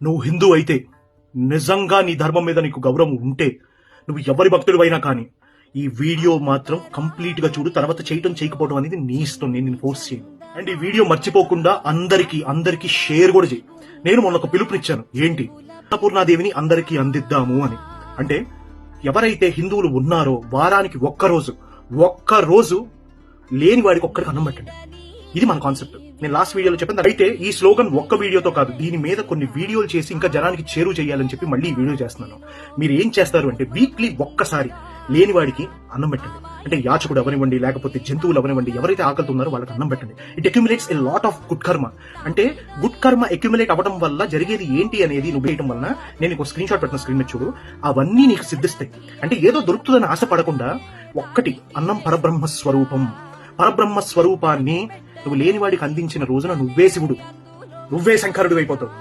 నువ్వు హిందూ అయితే, నిజంగా నీ ధర్మం మీద నీకు గౌరవం ఉంటే, నువ్వు ఎవరి భక్తుడు అయినా కానీ ఈ వీడియో మాత్రం కంప్లీట్ గా చూడు. తర్వాత చేయటం చేయకపోవడం అనేది నీ ఇష్టం, నేను నిన్ను ఫోర్స్ చేయను. అండ్ ఈ వీడియో మర్చిపోకుండా అందరికి షేర్ కూడా చేయి. నేను మొన్న ఒక పిలుపునిచ్చాను, ఏంటి, అన్నపూర్ణాదేవిని అందరికీ అందిద్దాము అని. అంటే ఎవరైతే హిందువులు ఉన్నారో వారానికి ఒక్క రోజు లేని వాడికి ఒక్కడికి అన్నం పెట్టండి. ఇది మన కాన్సెప్ట్. నేను లాస్ట్ వీడియోలో చెప్పాను. అయితే ఈ స్లోగన్ ఒక్క వీడియోతో కాదు, దీని మీద కొన్ని వీడియోలు చేసి ఇంకా జనానికి చేరువ చేయాలని చెప్పి మళ్ళీ ఈ వీడియో చేస్తున్నాను. మీరు ఏం చేస్తారు అంటే వీక్లీ ఒక్కసారి లేని వాడికి అన్నం పెట్టండి. అంటే యాచకుడు అవనివ్వండి, లేకపోతే జంతువులు అవనివ్వండి, ఎవరైతే ఆకలితో ఉన్నారో వాళ్ళకి అన్నం పెట్టండి. It accumulates a lot of good karma. అంటే గుడ్ కర్మ అక్యుములేట్ అవ్వడం వల్ల జరిగేది ఏంటి అనేది నువ్వు వేయడం వలన, నేను నీకు స్క్రీన్ షాట్ పెట్టిన స్క్రీన్ మీద చూడు, అవన్నీ నీకు సిద్ధిస్తాయి. అంటే ఏదో దొరుకుతుందని ఆశపడకుండా, ఒక్కటి, అన్నం పరబ్రహ్మ స్వరూపం. పరబ్రహ్మ స్వరూపాన్ని నువ్వు లేనివాడికి అందించిన రోజున నువ్వే శివుడు, నువ్వే శంకరుడు అయిపోతావు.